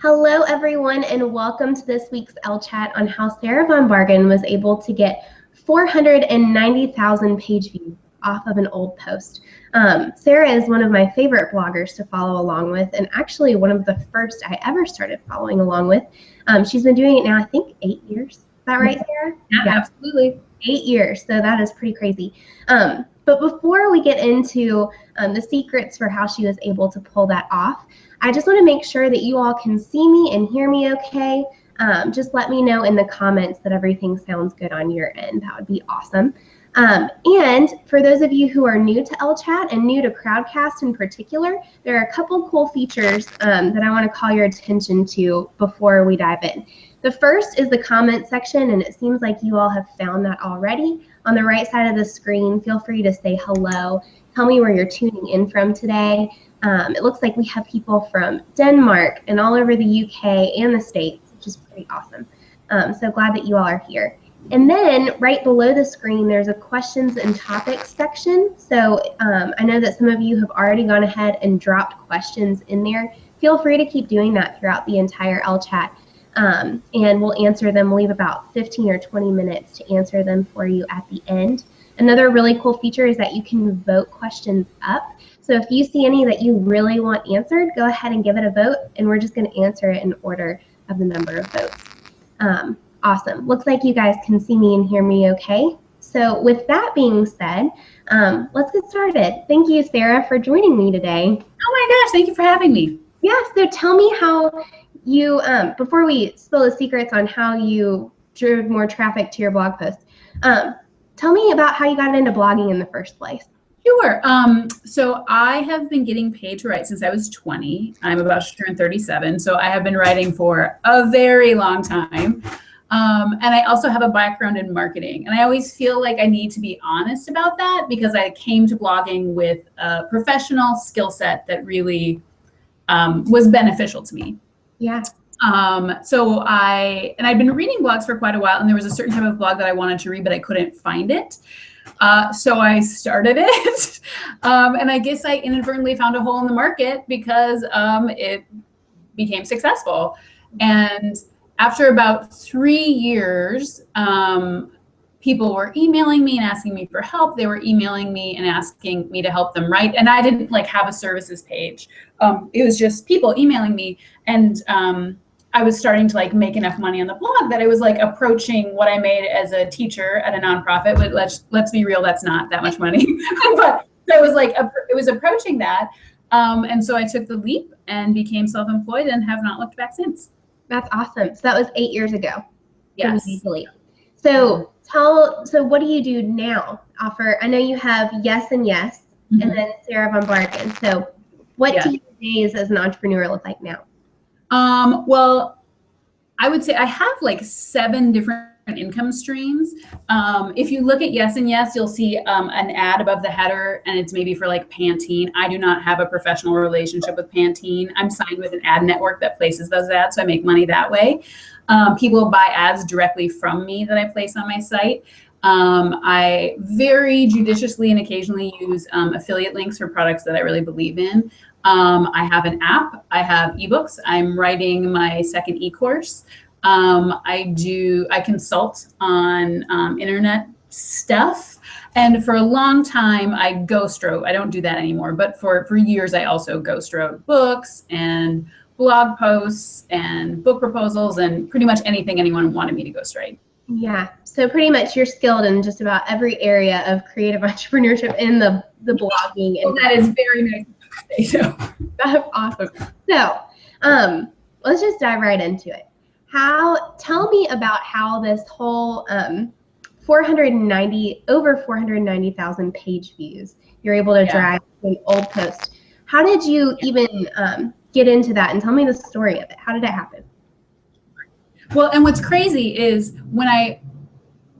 Hello, everyone, and welcome to this week's Ellechat on how Sarah von Bargen was able to get 490,000 page views off of an old post. Sarah is one of my favorite bloggers to follow along with, and actually one of the first I ever started following along with. She's been doing it now, I think, 8 years. Is that right, Sarah? Yeah, absolutely. 8 years, so that is pretty crazy. But before we get into the secrets for how she was able to pull that off, I just want to make sure that you all can see me and hear me okay. Just let me know in the comments that everything sounds good on your end. That would be awesome. And for those of you who are new to Ellechat and new to Crowdcast in particular, there are a couple cool features that I want to call your attention to before we dive in. The first is the comment section, and it seems like you all have found that already. On the right side of the screen, feel free to say hello. Tell me where you're tuning in from today. It looks like we have people from Denmark and all over the UK and the States, which is pretty awesome. So glad that you all are here. And then right below the screen, there's a questions and topics section. So I know that some of you have already gone ahead and dropped questions in there. Feel free to keep doing that throughout the entire Ellechat. And we'll answer them. We'll leave about 15 or 20 minutes to answer them for you at the end. Another really cool feature is that you can vote questions up. So if you see any that you really want answered, go ahead and give it a vote, and we're just going to answer it in order of the number of votes. Awesome. Looks like you guys can see me and hear me okay. So with that being said, let's get started. Thank you, Sarah, for joining me today. Oh my gosh, thank you for having me. Yeah, so tell me how you, before we spill the secrets on how you drove more traffic to your blog posts, tell me about how you got into blogging in the first place. Sure. So I have been getting paid to write since I was 20. I'm about to turn 37, so I have been writing for a very long time. And I also have a background in marketing. And I always feel like I need to be honest about that because I came to blogging with a professional skill set that really was beneficial to me. Yeah. So I'd been reading blogs for quite a while, and there was a certain type of blog that I wanted to read, but I couldn't find it. So I started it, and I guess I inadvertently found a hole in the market because it became successful. And after about 3 years, people were emailing me and asking me for help. They were emailing me and asking me to help them write. And I didn't have a services page. It was just people emailing me. And I was starting to make enough money on the blog that I was approaching what I made as a teacher at a nonprofit. But let's be real, that's not that much money. But so it was approaching that. And so I took the leap and became self-employed and have not looked back since. That's awesome. So that was 8 years ago. Yes. So what do you do now? I know you have Yes and Yes, and then Sarah von Bargen. So what do your days as an entrepreneur look like now? Well, I would say I have 7 different income streams. If you look at Yes and Yes, you'll see an ad above the header, and it's maybe for Pantene. I do not have a professional relationship with Pantene. I'm signed with an ad network that places those ads, so I make money that way. People buy ads directly from me that I place on my site. I very judiciously and occasionally use affiliate links for products that I really believe in. I have an app. I have ebooks. I'm writing my second e-course. I consult on internet stuff. And for a long time, I ghost wrote. I don't do that anymore. But for years, I also ghost wrote books and blog posts and book proposals and pretty much anything anyone wanted me to ghost write. Yeah. So pretty much you're skilled in just about every area of creative entrepreneurship in the blogging. Well, that is very nice to say. So that's awesome. So let's just dive right into it. Tell me about how this whole over 490,000 page views you're able to drive to an old post. How did you even get into that? And tell me the story of it. How did it happen? Well, and what's crazy is when I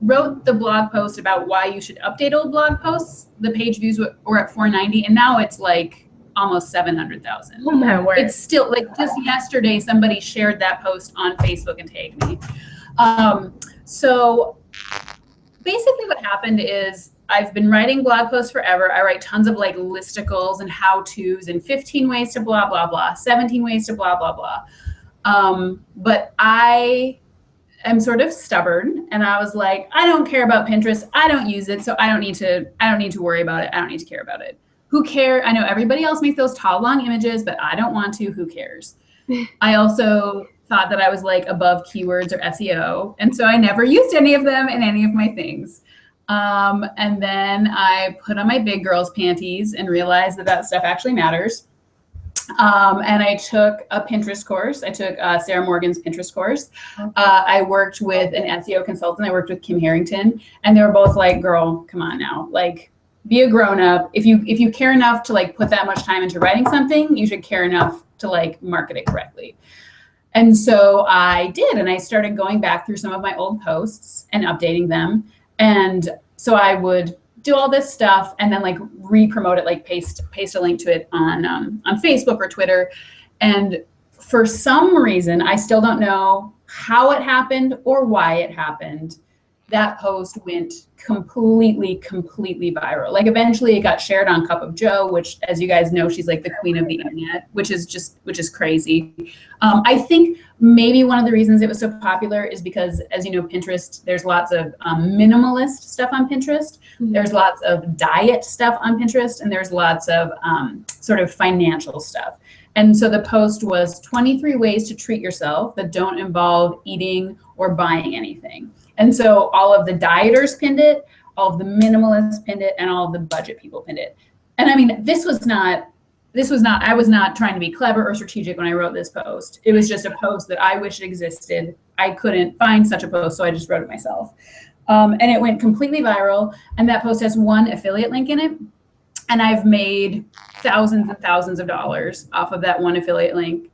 wrote the blog post about why you should update old blog posts, the page views were at 490, and now it's almost 700,000. Oh my word. It's still just yesterday somebody shared that post on Facebook and tagged me. So basically what happened is I've been writing blog posts forever. I write tons of listicles and how-tos and 15 ways to blah, blah, blah, 17 ways to blah, blah, blah. But I am sort of stubborn, and I was like, I don't care about Pinterest. I don't use it, so I don't need to worry about it. I don't need to care about it. Who cares? I know everybody else makes those tall, long images, but I don't want to. Who cares? I also thought that I was like above keywords or SEO. And so I never used any of them in any of my things. And then I put on my big girl's panties and realized that stuff actually matters. And I took a Pinterest course. I took Sarah Morgan's Pinterest course. I worked with an SEO consultant. I worked with Kim Harrington, and they were both like, girl, come on now. Like, be a grown up. If you care enough to like put that much time into writing something, you should care enough to like market it correctly. And so I did, and I started going back through some of my old posts and updating them. And so I would do all this stuff and then like re-promote it, like paste a link to it on Facebook or Twitter. And for some reason, I still don't know how it happened or why it happened, that post went completely viral. Like eventually it got shared on Cup of Joe, which, as you guys know, she's like the queen of the internet, which is crazy. I think maybe one of the reasons it was so popular is because, as you know, Pinterest, there's lots of minimalist stuff on Pinterest. There's lots of diet stuff on Pinterest, and there's lots of sort of financial stuff. And so the post was 23 ways to treat yourself that don't involve eating or buying anything. And so all of the dieters pinned it, all of the minimalists pinned it, and all of the budget people pinned it. And I mean, I was not trying to be clever or strategic when I wrote this post. It was just a post that I wish existed. I couldn't find such a post, so I just wrote it myself. And it went completely viral. And that post has one affiliate link in it. And I've made thousands and thousands of dollars off of that one affiliate link.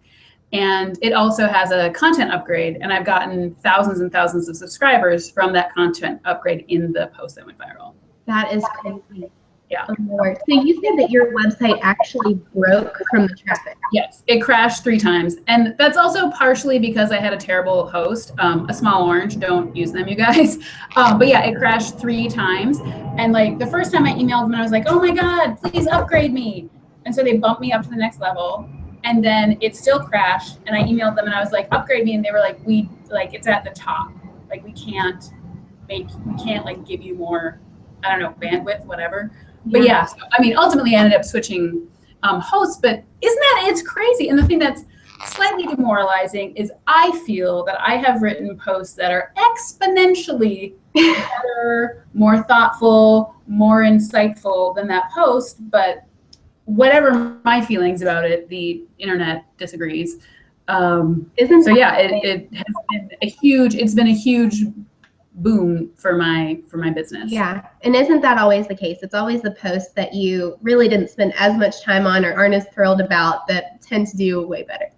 And it also has a content upgrade, and I've gotten thousands and thousands of subscribers from that content upgrade in the post that went viral. That is crazy. Yeah. Oh, Lord. So you said that your website actually broke from the traffic. Yes, it crashed 3 times. And that's also partially because I had a terrible host, a small orange. Don't use them, you guys. But yeah, it crashed 3 times. And like the first time I emailed them, I was like, oh my God, please upgrade me. And so they bumped me up to the next level. And then it still crashed, and I emailed them and I was like, upgrade me. And they were like, it's at the top. Like, we can't like give you more, I don't know, bandwidth, whatever. But yeah, so, I mean, ultimately I ended up switching hosts, but it's crazy. And the thing that's slightly demoralizing is I feel that I have written posts that are exponentially better, more thoughtful, more insightful than that post, but whatever my feelings about it, the internet disagrees. It has been a huge boom for my business. Yeah. And isn't that always the case? It's always the posts that you really didn't spend as much time on or aren't as thrilled about that tend to do way better.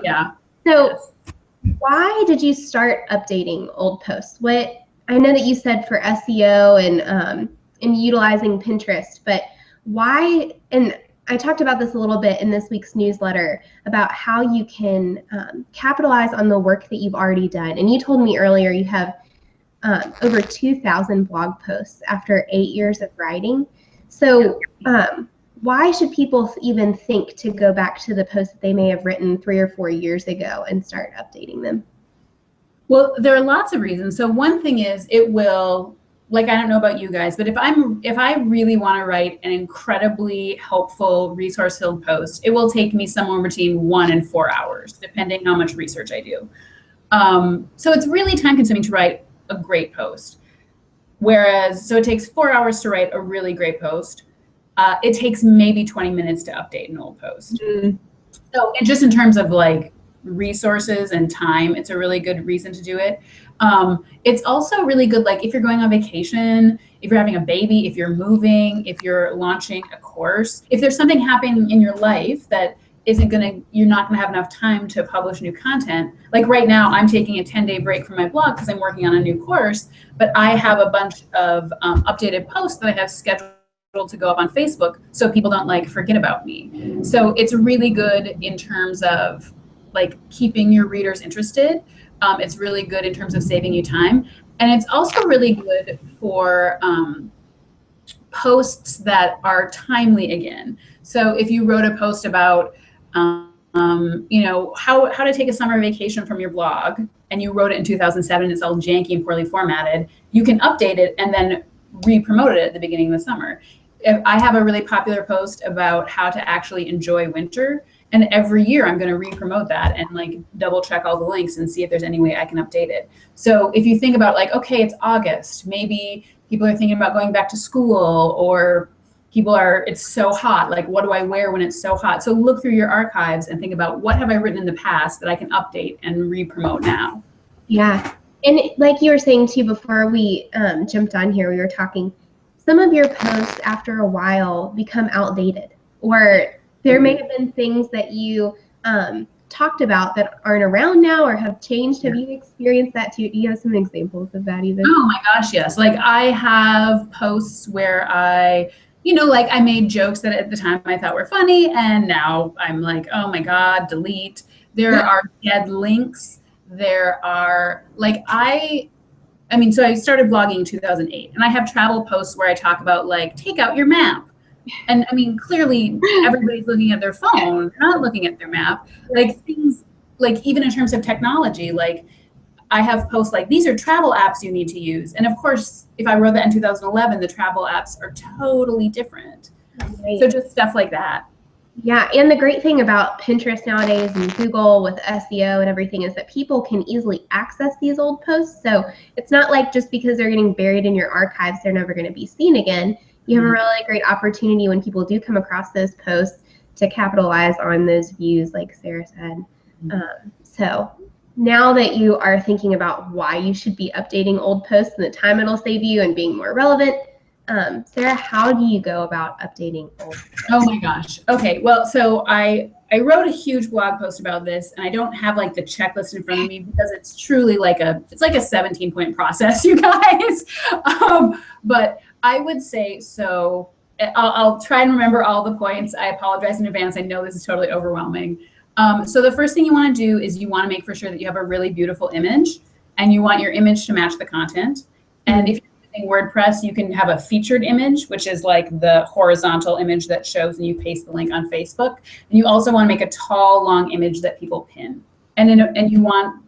Yeah. So why did you start updating old posts? I know that you said for SEO and utilizing Pinterest, but why? And I talked about this a little bit in this week's newsletter about how you can capitalize on the work that you've already done. And you told me earlier you have over 2,000 blog posts after 8 years of writing. So why should people even think to go back to the posts that they may have written 3 or 4 years ago and start updating them? Well, there are lots of reasons. So one thing is it will, like, I don't know about you guys, but if I really want to write an incredibly helpful, resource-filled post, it will take me somewhere between 1 and 4 hours, depending how much research I do. So it's really time-consuming to write a great post. So it takes 4 hours to write a really great post. It takes maybe 20 minutes to update an old post. Mm-hmm. So just in terms of like resources and time, it's a really good reason to do it. It's also really good, like if you're going on vacation, if you're having a baby, if you're moving, if you're launching a course, if there's something happening in your life that you're not gonna have enough time to publish new content. Like right now, I'm taking a 10-day break from my blog because I'm working on a new course, but I have a bunch of updated posts that I have scheduled to go up on Facebook so people don't like forget about me. So it's really good in terms of like keeping your readers interested. It's really good in terms of saving you time. And it's also really good for posts that are timely again. So if you wrote a post about how to take a summer vacation from your blog, and you wrote it in 2007, it's all janky and poorly formatted, you can update it and then re-promote it at the beginning of the summer. If I have a really popular post about how to actually enjoy winter, and every year I'm going to re-promote that and like double check all the links and see if there's any way I can update it. So if you think about like, okay, it's August, maybe people are thinking about going back to school, or it's so hot, like what do I wear when it's so hot? So look through your archives and think about what have I written in the past that I can update and re-promote now. Yeah. And like you were saying too, before we jumped on here, we were talking, some of your posts after a while become outdated, or there may have been things that you talked about that aren't around now or have changed. Have you experienced that too? Do you have some examples of that even? Oh my gosh, yes. Like I have posts where I made jokes that at the time I thought were funny, and now I'm like, oh my God, delete. There are dead links. There are so I started blogging in 2008, and I have travel posts where I talk about like, take out your map. And I mean, clearly everybody's looking at their phone, they're not looking at their map. Like things, like even in terms of technology, like I have posts like, these are travel apps you need to use. And of course, if I wrote that in 2011, the travel apps are totally different. Right. So just stuff like that. Yeah, and the great thing about Pinterest nowadays and Google with SEO and everything is that people can easily access these old posts. So it's not like just because they're getting buried in your archives, they're never going to be seen again. You have a really great opportunity when people do come across those posts to capitalize on those views, like Sarah said. So now that you are thinking about why you should be updating old posts and the time it'll save you and being more relevant, Sarah, how do you go about updating old posts? Oh my gosh. Okay. Well, so I wrote a huge blog post about this, and I don't have like the checklist in front of me because it's truly like a 17-point process, you guys. But I would say, so I'll try and remember all the points. I apologize in advance. I know this is totally overwhelming. So the first thing you want to do is you want to make for sure that you have a really beautiful image, and you want your image to match the content. And if you're using WordPress, you can have a featured image, which is like the horizontal image that shows, and you paste the link on Facebook. And you also want to make a tall, long image that people pin. And you want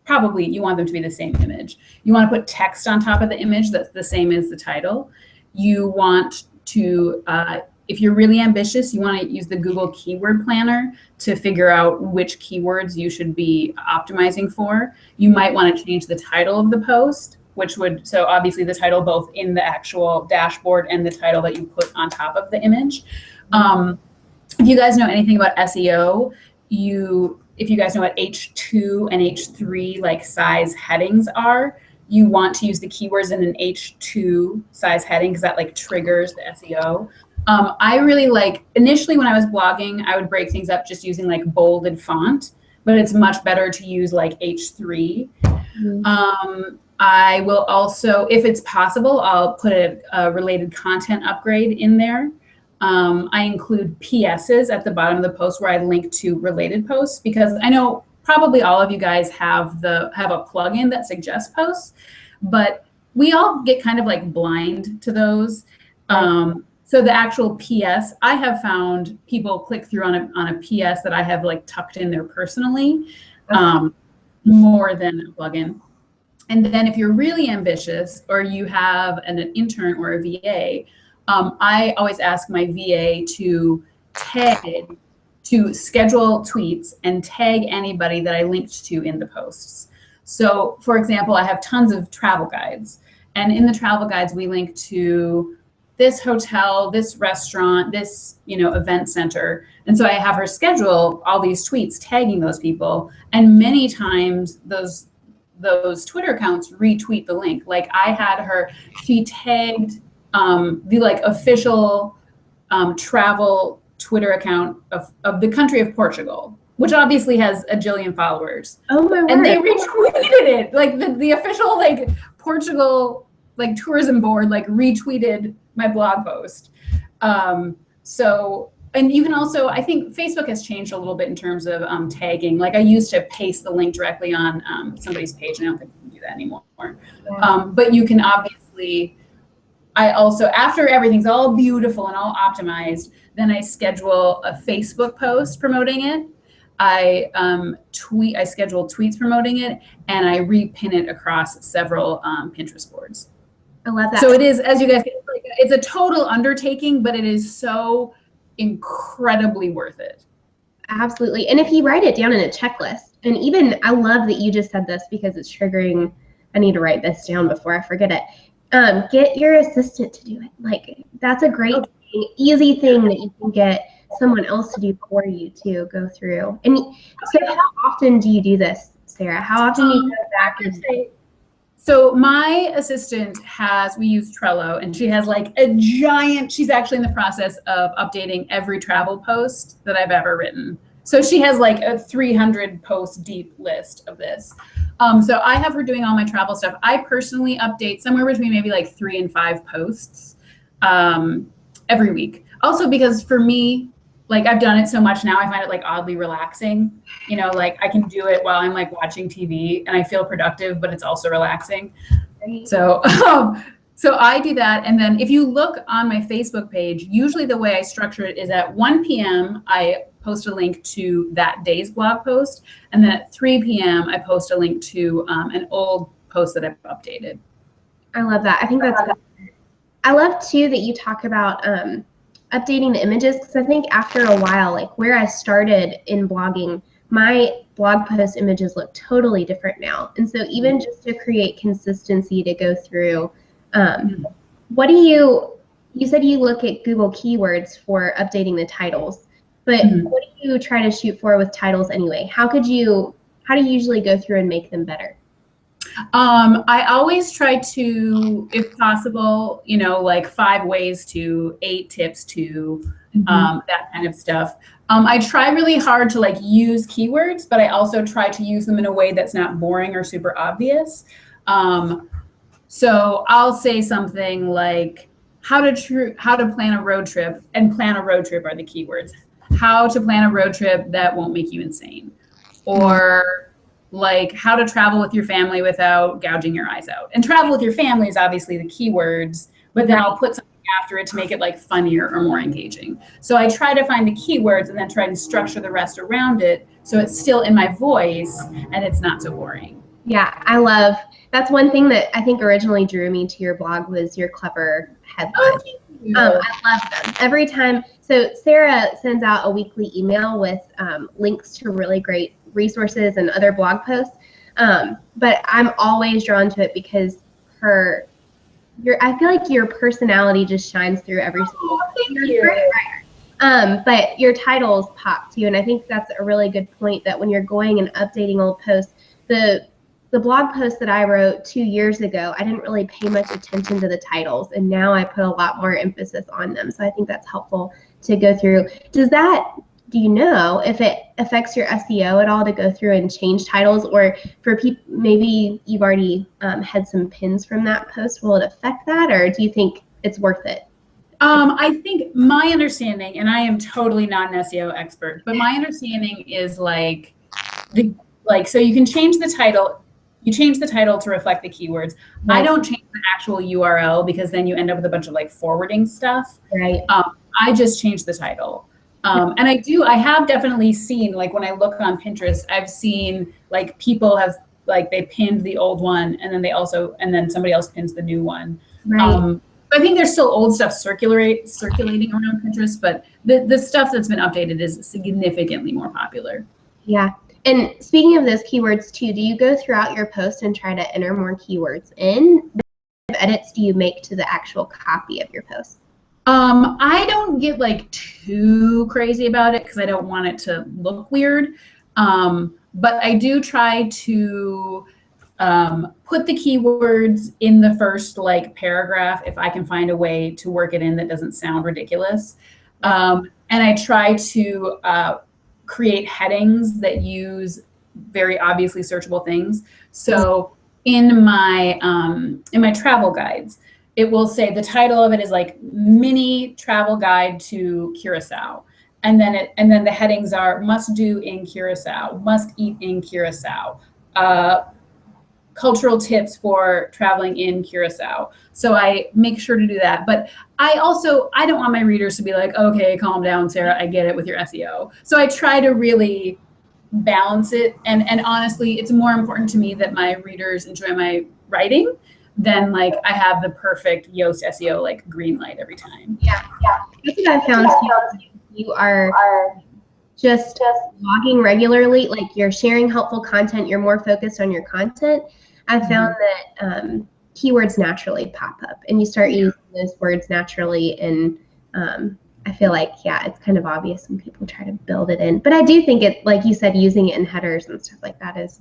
them to be the same image. You want to put text on top of the image that's the same as the title. You want to, if you're really ambitious, you want to use the Google Keyword Planner to figure out which keywords you should be optimizing for. You might want to change the title of the post, so obviously the title both in the actual dashboard and the title that you put on top of the image. If you guys know anything about SEO, if you guys know what H2 and H3 like size headings are, you want to use the keywords in an H2 size heading because that like triggers the SEO. I really initially when I was blogging, I would break things up just using like bolded font, but it's much better to use like H3. I will also, if it's possible, I'll put a related content upgrade in there. I include PSs at the bottom of the post where I link to related posts, because I know probably all of you guys have a plugin that suggests posts, but we all get kind of like blind to those. So the actual PS, I have found people click through on a PS that I have like tucked in there personally, more than a plugin. And then if you're really ambitious or you have an intern or a VA, I always ask my VA to schedule tweets and tag anybody that I linked to in the posts. So for example, I have tons of travel guides, and in the travel guides, we link to this hotel, this restaurant, this, event center. And so I have her schedule all these tweets tagging those people. And many times those Twitter accounts retweet the link. Like I had her, she tagged the like official travel Twitter account of the country of Portugal, which obviously has a jillion followers. Oh my word. And they retweeted it. Like the official like Portugal like tourism board like retweeted my blog post. And you can also, I think Facebook has changed a little bit in terms of tagging. Like I used to paste the link directly on somebody's page, and I don't think you can do that anymore. Yeah. But you can obviously, I also, after everything's all beautiful and all optimized, then I schedule a Facebook post promoting it. I schedule tweets promoting it, and I repin it across several Pinterest boards. I love that. So it is, as you guys, it's a total undertaking, but it is so incredibly worth it. Absolutely. And if you write it down in a checklist, and even I love that you just said this because it's triggering. I need to write this down before I forget it. Get your assistant to do it. Like, that's a great thing, easy thing that you can get someone else to do for you to go through. And so how often do you do this, Sarah? How often do you go back and say? So my assistant we use Trello, and she has like a giant, she's actually in the process of updating every travel post that I've ever written. So she has like a 300 post deep list of this. So I have her doing all my travel stuff. I personally update somewhere between maybe like 3 and 5 posts every week. Also because for me, like I've done it so much now, I find it like oddly relaxing. You know, like I can do it while I'm like watching TV and I feel productive, but it's also relaxing. So, so I do that. And then if you look on my Facebook page, usually the way I structure it is at 1 p.m. I post a link to that day's blog post. And then at 3 p.m. I post a link to an old post that I've updated. I love that. I think that's good. I love too that you talk about updating the images, because I think after a while, like where I started in blogging, my blog post images look totally different now. And so even just to create consistency to go through, what do you said you look at Google keywords for updating the titles, but what do you try to shoot for with titles anyway? How do you usually go through and make them better? I always try to, if possible, you know, like 5 ways to, 8 tips to, that kind of stuff. I try really hard to like use keywords, but I also try to use them in a way that's not boring or super obvious. So I'll say something like how to plan a road trip, and plan a road trip are the keywords. How to plan a road trip that won't make you insane, or like how to travel with your family without gouging your eyes out. And travel with your family is obviously the keywords, but then I'll put something after it to make it like funnier or more engaging. So I try to find the keywords and then try to structure the rest around it so it's still in my voice and it's not so boring. Yeah, that's one thing that I think originally drew me to your blog was your clever headlines. I love them every time. So Sarah sends out a weekly email with links to really great resources and other blog posts, but I'm always drawn to it because I feel like your personality just shines through every single but your titles pop too, and I think that's a really good point, that when you're going and updating old posts, the blog post that I wrote 2 years ago, I didn't really pay much attention to the titles, and now I put a lot more emphasis on them. So I think that's helpful to go through. Do you know if it affects your SEO at all to go through and change titles, or for people, maybe you've already had some pins from that post, will it affect that, or do you think it's worth it? I think my understanding, and I am totally not an SEO expert, but my understanding is so you can change the title. You change the title to reflect the keywords. Right. I don't change the actual URL because then you end up with a bunch of like forwarding stuff. Right. I just change the title. And I have definitely seen, like when I look on Pinterest, I've seen like people have like they pinned the old one and then somebody else pins the new one. Right. I think there's still old stuff circulating around Pinterest, but the stuff that's been updated is significantly more popular. Yeah. And speaking of those keywords too, do you go throughout your post and try to enter more keywords in? What edits do you make to the actual copy of your post? I don't get like too crazy about it because I don't want it to look weird. But I do try to put the keywords in the first like paragraph if I can find a way to work it in that doesn't sound ridiculous. And I try to create headings that use very obviously searchable things. So in my travel guides, it will say the title of it is like mini travel guide to Curacao. And then the headings are must do in Curacao, must eat in Curacao, cultural tips for traveling in Curacao. So I make sure to do that. But I don't want my readers to be like, okay, calm down, Sarah, I get it with your SEO. So I try to really balance it. And honestly, it's more important to me that my readers enjoy my writing than like I have the perfect Yoast SEO like green light every time. Yeah. That's what I found too. You are just blogging regularly, like you're sharing helpful content, you're more focused on your content. I found that keywords naturally pop up and you start using those words naturally, and I feel like, yeah, it's kind of obvious when people try to build it in. But I do think it, like you said, using it in headers and stuff like that is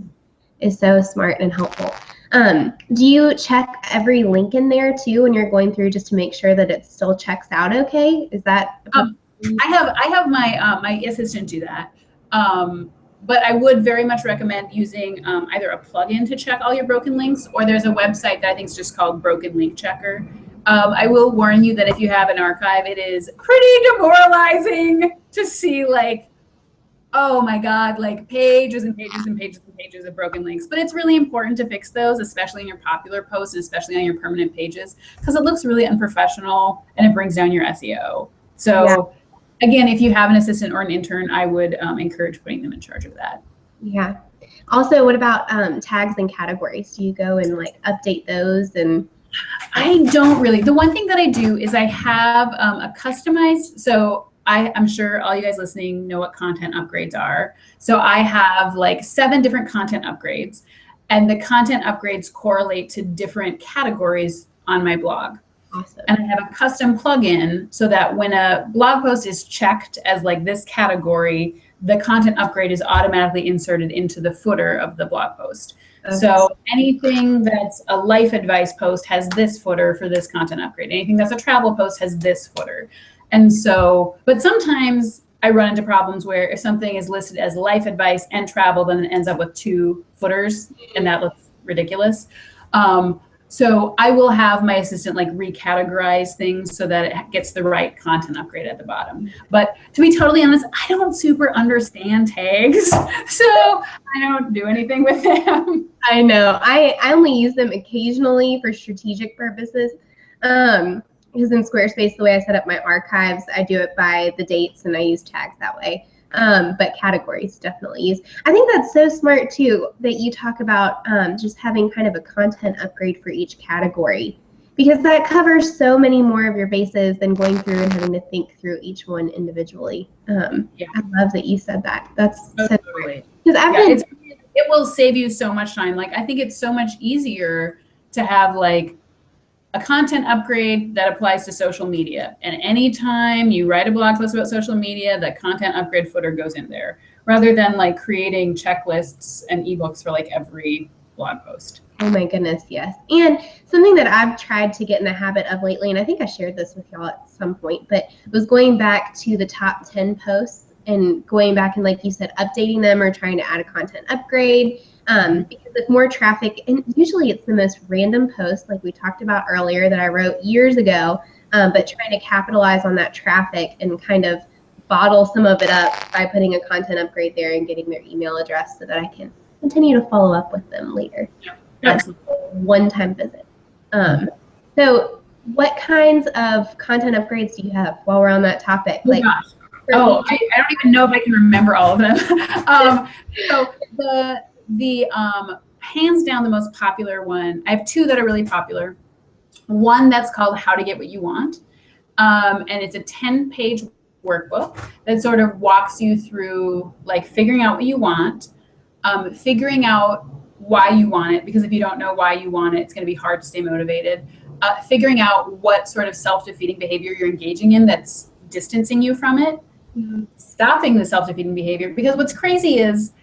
so smart and helpful. Do you check every link in there too when you're going through, just to make sure that it still checks out okay? Is that I have my my assistant do that, but I would very much recommend using either a plugin to check all your broken links, or there's a website that I think is just called Broken Link Checker. I will warn you that if you have an archive, it is pretty demoralizing to see like, oh my God, like pages and pages and pages and pages of broken links. But it's really important to fix those, especially in your popular posts and especially on your permanent pages, because it looks really unprofessional and it brings down your SEO. So again, if you have an assistant or an intern, I would encourage putting them in charge of that. Yeah. Also, what about tags and categories? Do you go and like update those? And I don't really. The one thing that I do is I have a customized, so I'm sure all you guys listening know what content upgrades are. So I have like 7 different content upgrades, and the content upgrades correlate to different categories on my blog. Awesome. And I have a custom plugin so that when a blog post is checked as like this category, the content upgrade is automatically inserted into the footer of the blog post. Okay. So anything that's a life advice post has this footer for this content upgrade. Anything that's a travel post has this footer. And so, but sometimes I run into problems where if something is listed as life advice and travel, then it ends up with 2 footers, and that looks ridiculous. So I will have my assistant like recategorize things so that it gets the right content upgrade at the bottom. But to be totally honest, I don't super understand tags, so I don't do anything with them. I know. I only use them occasionally for strategic purposes. Because in Squarespace, the way I set up my archives, I do it by the dates and I use tags that way. But categories definitely use. I think that's so smart too, that you talk about just having kind of a content upgrade for each category, because that covers so many more of your bases than going through and having to think through each one individually. I love that you said that. That's so great. Because it will save you so much time. Like, I think it's so much easier to have like a content upgrade that applies to social media. And anytime you write a blog post about social media, the content upgrade footer goes in there, rather than like creating checklists and ebooks for like every blog post. Oh my goodness, yes. And something that I've tried to get in the habit of lately, and I think I shared this with y'all at some point, but was going back to the top 10 posts and going back and, like you said, updating them or trying to add a content upgrade. Because with more traffic, and usually it's the most random post, like we talked about earlier, that I wrote years ago, but trying to capitalize on that traffic and kind of bottle some of it up by putting a content upgrade there and getting their email address so that I can continue to follow up with them later. That's a one-time visit. So what kinds of content upgrades do you have while we're on that topic? I don't even know if I can remember all of them. So the hands down the most popular one, I have 2 that are really popular. One that's called How to Get What You Want, and it's a 10-page workbook that sort of walks you through like figuring out what you want, figuring out why you want it, because if you don't know why you want it, it's going to be hard to stay motivated, figuring out what sort of self-defeating behavior you're engaging in that's distancing you from it, stopping the self-defeating behavior, because what's crazy is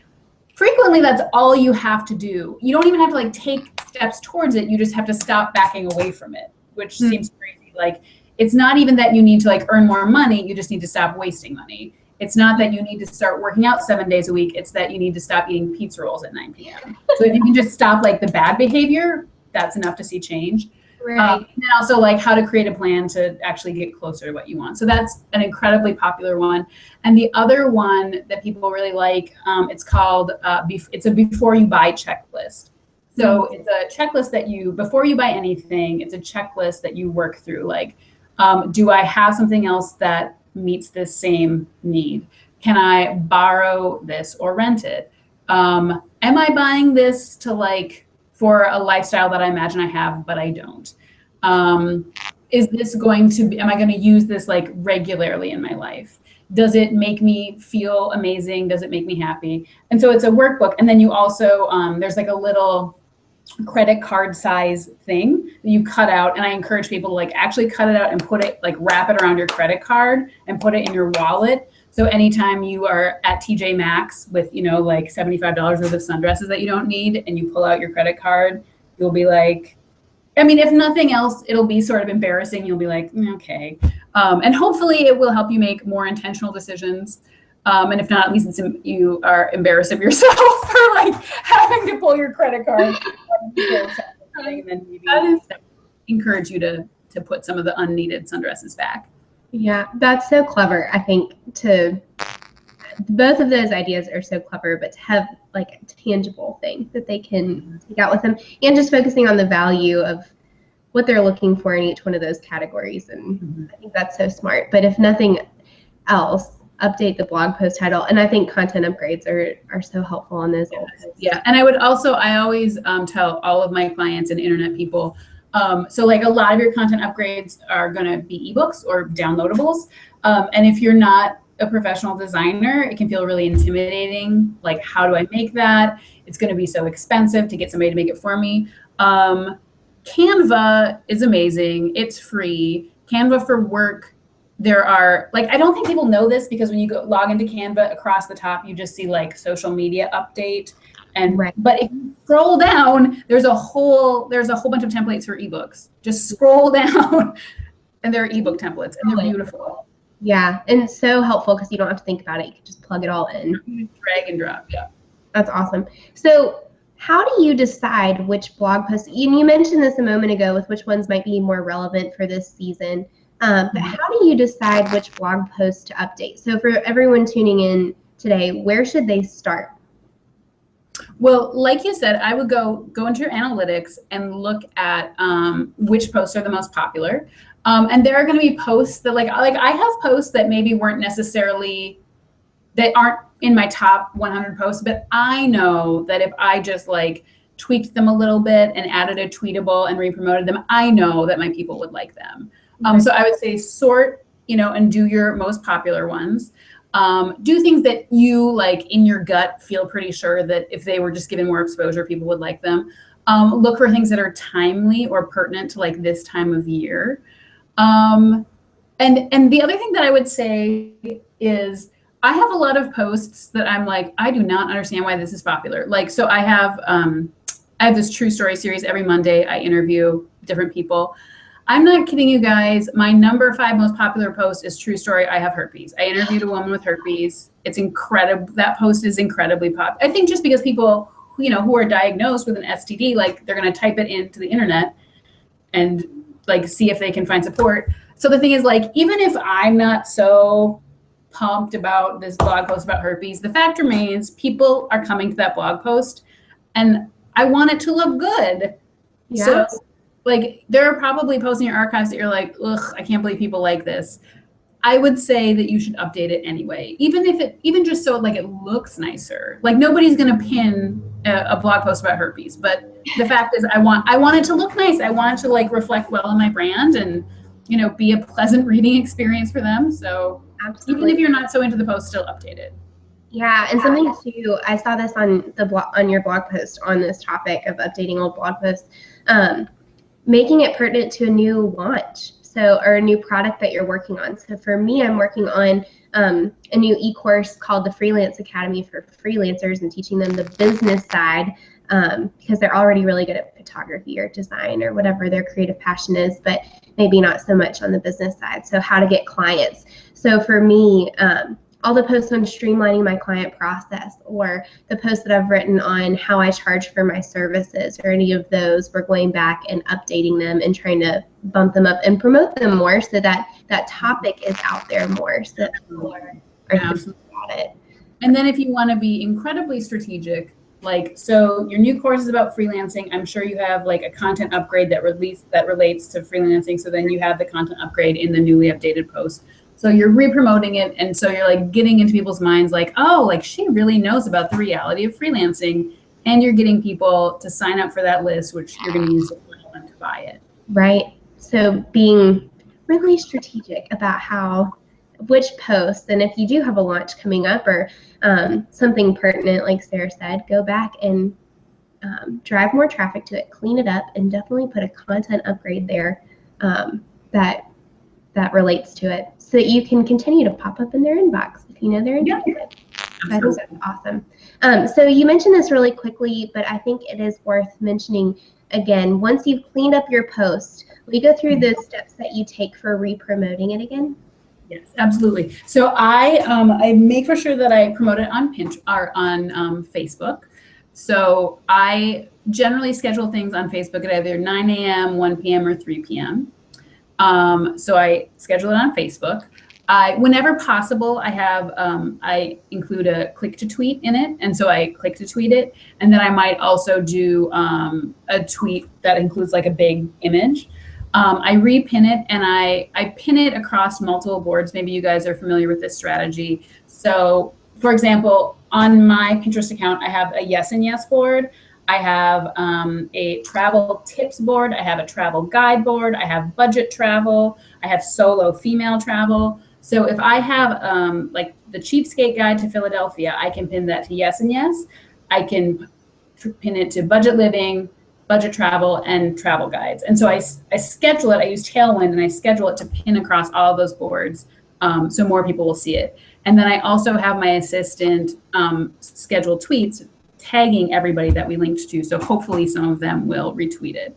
frequently that's all you have to do. You don't even have to like take steps towards it. You just have to stop backing away from it, which seems crazy. Like, it's not even that you need to like earn more money. You just need to stop wasting money. It's not that you need to start working out 7 days a week. It's that you need to stop eating pizza rolls at 9 p.m. So if you can just stop like the bad behavior, that's enough to see change. Right. And also like how to create a plan to actually get closer to what you want. So that's an incredibly popular one. And the other one that people really like, it's called, it's a before you buy checklist. So it's a checklist that before you buy anything, it's a checklist that you work through. Like, do I have something else that meets this same need? Can I borrow this or rent it? Am I buying this to like for a lifestyle that I imagine I have, but I don't? Is this going to be, am I going to use this like regularly in my life? Does it make me feel amazing? Does it make me happy? And so it's a workbook. And then you also, there's like a little credit card size thing that you cut out. And I encourage people to like actually cut it out and put it, like wrap it around your credit card and put it in your wallet. So anytime you are at TJ Maxx with, you know, like $75 worth of sundresses that you don't need, and you pull out your credit card, you'll be like, I mean, if nothing else, it'll be sort of embarrassing. You'll be like, okay. And hopefully it will help you make more intentional decisions. And if not, at least you are embarrassed of yourself for like having to pull your credit card. And then maybe encourage you to put some of the unneeded sundresses back. Yeah, that's so clever. I think both of those ideas are so clever, but to have like a tangible thing that they can take out with them, and just focusing on the value of what they're looking for in each one of those categories. And I think that's so smart. But if nothing else, update the blog post title. And I think content upgrades are so helpful on those. Yeah. And I always tell all of my clients and internet people, so like a lot of your content upgrades are going to be ebooks or downloadables. And if you're not a professional designer, it can feel really intimidating. Like, how do I make that? It's going to be so expensive to get somebody to make it for me. Canva is amazing. It's free. Canva for work. There are, like, I don't think people know this, because when you log into Canva, across the top, you just see like social media update. And right. But if you scroll down, there's a whole bunch of templates for ebooks. Just scroll down and there are ebook templates, and they're beautiful. Yeah, and it's so helpful because you don't have to think about it. You can just plug it all in. Drag and drop, yeah. That's awesome. So how do you decide which blog posts, and you mentioned this a moment ago with which ones might be more relevant for this season, but how do you decide which blog posts to update? So for everyone tuning in today, where should they start? Well, like you said, I would go into your analytics and look at which posts are the most popular. And there are going to be posts that like I have posts that maybe weren't necessarily, that aren't in my top 100 posts, but I know that if I just like tweaked them a little bit and added a tweetable and re-promoted them, I know that my people would like them. So I would say sort, and do your most popular ones. Do things that you like in your gut feel pretty sure that if they were just given more exposure, people would like them. Look for things that are timely or pertinent to like this time of year. And the other thing that I would say is I have a lot of posts that I'm like, I do not understand why this is popular. Like, so I have this true story series every Monday. I interview different people. I'm not kidding you guys. My number 5 most popular post is true story. I have herpes. I interviewed a woman with herpes. It's incredible. That post is incredibly popular. I think just because people, who are diagnosed with an STD, like they're going to type it into the internet and like see if they can find support. So the thing is, like, even if I'm not so pumped about this blog post about herpes, the fact remains people are coming to that blog post and I want it to look good. Yeah. So like there are probably posts in your archives that you're like, ugh, I can't believe people like this. I would say that you should update it anyway, even just so like it looks nicer. Like nobody's gonna pin a blog post about herpes, but the fact is I want it to look nice. I want it to like reflect well on my brand and be a pleasant reading experience for them. So absolutely. Even if you're not so into the post, still update it. Yeah, and something too, I saw this on your blog post on this topic of updating old blog posts, making it pertinent to a new launch. Or a new product that you're working on. So for me, I'm working on a new e-course called the Freelance Academy for freelancers and teaching them the business side because they're already really good at photography or design or whatever their creative passion is, but maybe not so much on the business side. So how to get clients. So for me, all the posts on streamlining my client process or the posts that I've written on how I charge for my services or any of those, we're going back and updating them and trying to bump them up and promote them more so that that topic is out there more so that people are thinking about it. And then if you want to be incredibly strategic, like, so your new course is about freelancing. I'm sure you have like a content upgrade that relates to freelancing. So then you have the content upgrade in the newly updated post. So you're re-promoting it, and so you're like getting into people's minds like, oh, like she really knows about the reality of freelancing, and you're getting people to sign up for that list, which you're going to use to buy it. Right. So being really strategic about which posts, and if you do have a launch coming up or something pertinent, like Sarah said, go back and drive more traffic to it, clean it up, and definitely put a content upgrade there that relates to it, so that you can continue to pop up in their inbox if you know they're interested. Yeah. I think that's awesome. So you mentioned this really quickly, but I think it is worth mentioning again. Once you've cleaned up your post, will you go through the steps that you take for re-promoting it again? Yes, absolutely. So I make for sure that I promote it on Pinterest or on Facebook. So I generally schedule things on Facebook at either 9 a.m., 1 p.m., or 3 p.m. So I schedule it on Facebook. Whenever possible, I include a click to tweet in it. And so I click to tweet it. And then I might also do a tweet that includes like a big image. I repin it, and I pin it across multiple boards. Maybe you guys are familiar with this strategy. So for example, on my Pinterest account, I have a yes and yes board. I have a travel tips board. I have a travel guide board. I have budget travel. I have solo female travel. So if I have like the cheapskate guide to Philadelphia, I can pin that to yes and yes. I can pin it to budget living, budget travel, and travel guides. And so I schedule it. I use Tailwind, and I schedule it to pin across all of those boards so more people will see it. And then I also have my assistant schedule tweets tagging everybody that we linked to. So hopefully some of them will retweet it.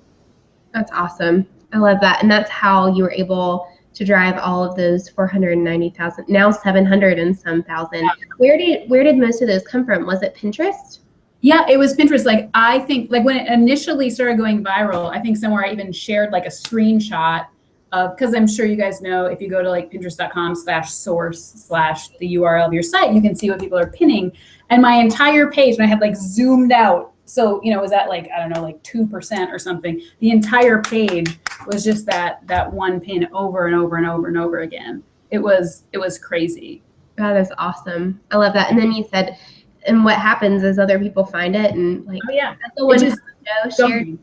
That's awesome. I love that. And that's how you were able to drive all of those 490,000, now 700 and some thousand. Yeah. Where did most of those come from? Was it Pinterest? Yeah, it was Pinterest. Like I think like when it initially started going viral, I think somewhere I even shared like a screenshot of, because I'm sure you guys know, if you go to like pinterest.com/source/ the URL of your site, you can see what people are pinning. And my entire page, and I had like zoomed out. So, you know, it was at like, I don't know, like 2% or something. The entire page was just that one pin over and over and over and over again. It was crazy. That is awesome. I love that. And then you said, and what happens is other people find it and like, oh, yeah, that's the one shared.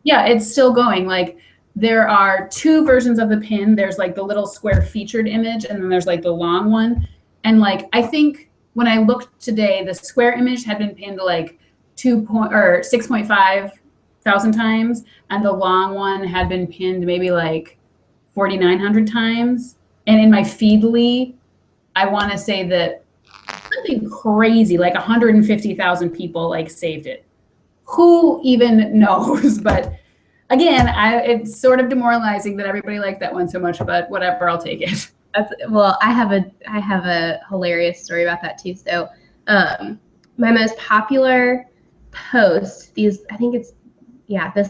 Yeah, it's still going. Like there are two versions of the pin. There's like the little square featured image, and then there's like the long one. And like, I think when I looked today, the square image had been pinned like 6.5 thousand times, and the long one had been pinned maybe like 4,900 times. And in my Feedly, I want to say that something crazy, like 150,000 people like saved it. Who even knows? But again, it's sort of demoralizing that everybody liked that one so much, but whatever, I'll take it. Well, I have a hilarious story about that too. So my most popular post, this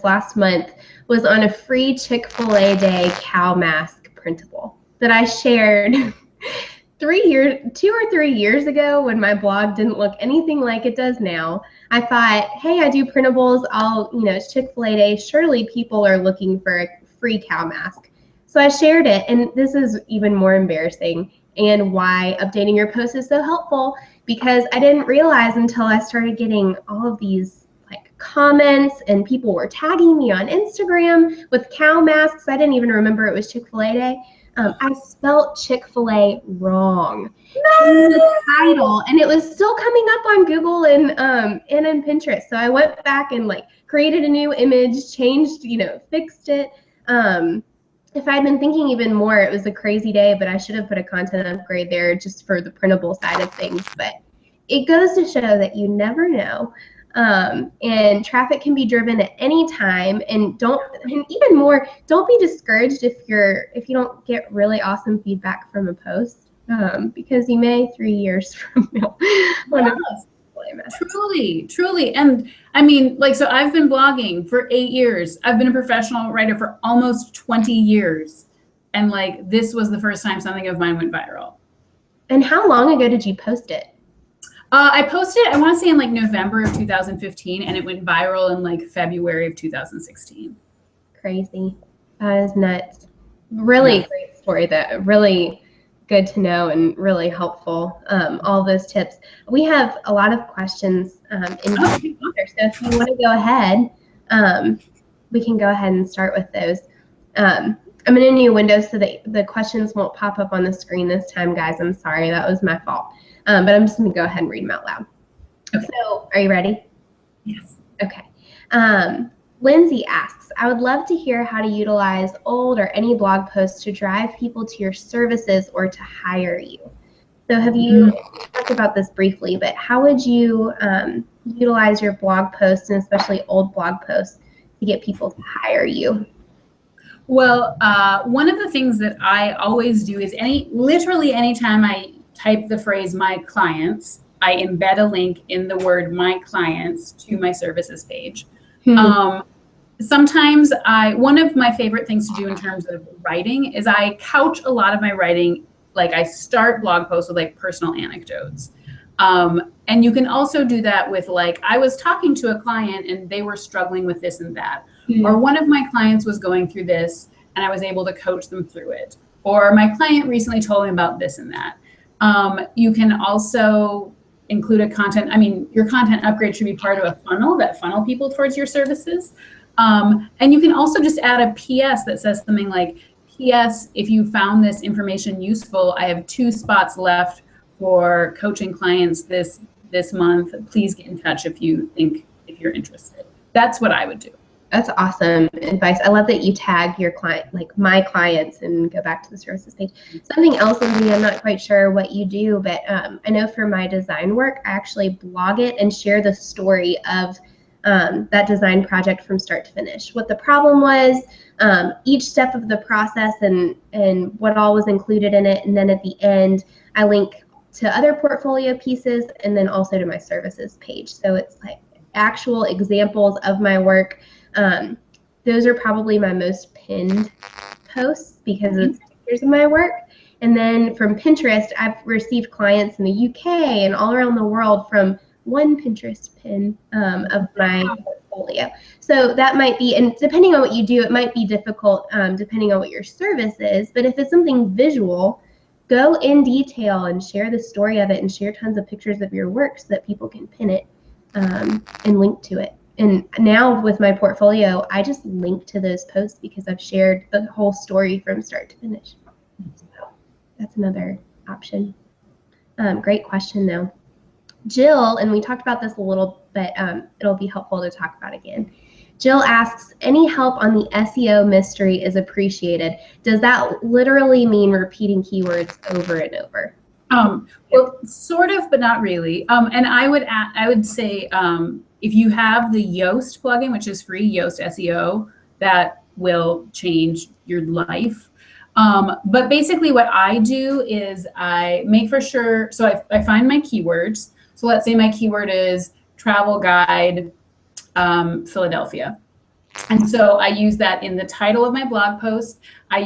last month, was on a free Chick-fil-A Day cow mask printable that I shared 2 or 3 years ago when my blog didn't look anything like it does now. I thought, hey, I do printables. It's Chick-fil-A Day. Surely people are looking for a free cow mask. So I shared it, and this is even more embarrassing and why updating your post is so helpful, because I didn't realize until I started getting all of these like comments, and people were tagging me on Instagram with cow masks. I didn't even remember it was Chick-fil-A Day. I spelt Chick-fil-A wrong in the title, and it was still coming up on Google and in Pinterest. So I went back and like created a new image, changed, fixed it. If I'd been thinking even more, it was a crazy day, but I should have put a content upgrade there just for the printable side of things. But it goes to show that you never know. And traffic can be driven at any time, and even more, don't be discouraged if you don't get really awesome feedback from a post, because you may 3 years from now. Truly. And I mean, like, so I've been blogging for 8 years. I've been a professional writer for almost 20 years. And like, this was the first time something of mine went viral. And how long ago did you post it? I posted it, I want to say in like November of 2015, and it went viral in like February of 2016. Crazy. That is nuts. Really great story that really good to know and really helpful, all those tips. We have a lot of questions in here, so if you want to go ahead, we can go ahead and start with those. I'm in a new window, so that the questions won't pop up on the screen this time, guys. I'm sorry, that was my fault. But I'm just going to go ahead and read them out loud. Okay. So, are you ready? Yes. Okay. Lindsay asks, I would love to hear how to utilize old or any blog posts to drive people to your services or to hire you. So have you talked about this briefly, but how would you utilize your blog posts, and especially old blog posts, to get people to hire you? Well, one of the things that I always do is literally anytime I type the phrase my clients, I embed a link in the word my clients to my services page. Sometimes one of my favorite things to do in terms of writing is I couch a lot of my writing, like I start blog posts with like personal anecdotes. And you can also do that with like, I was talking to a client and they were struggling with this and that. Or one of my clients was going through this and I was able to coach them through it. Or my client recently told me about this and that. You can also include your content upgrade should be part of a funnel that funnel people towards your services. And you can also just add a PS that says something like, PS, if you found this information useful, I have 2 spots left for coaching clients this month. Please get in touch if you're interested. That's what I would do. That's awesome advice. I love that you tag your client, like my clients, and go back to the services page. Something else, Lindsay, I'm not quite sure what you do, but I know for my design work, I actually blog it and share the story of that design project from start to finish. What the problem was, each step of the process, and what all was included in it. And then at the end, I link to other portfolio pieces and then also to my services page. So it's like actual examples of my work. Those are probably my most pinned posts because it's pictures of my work. And then from Pinterest, I've received clients in the UK and all around the world from one Pinterest pin of my portfolio. So that might be, and depending on what you do, it might be difficult depending on what your service is. But if it's something visual, go in detail and share the story of it and share tons of pictures of your work so that people can pin it and link to it. And now with my portfolio, I just link to those posts because I've shared the whole story from start to finish. So that's another option. Great question though. Jill, and we talked about this a little, but it'll be helpful to talk about again. Jill asks, any help on the SEO mystery is appreciated. Does that literally mean repeating keywords over and over? Well, sort of, but not really. And I would say if you have the Yoast plugin, which is free, Yoast SEO, that will change your life. But basically what I do is I make for sure, so I find my keywords. So let's say my keyword is travel guide, Philadelphia. And so I use that in the title of my blog post. I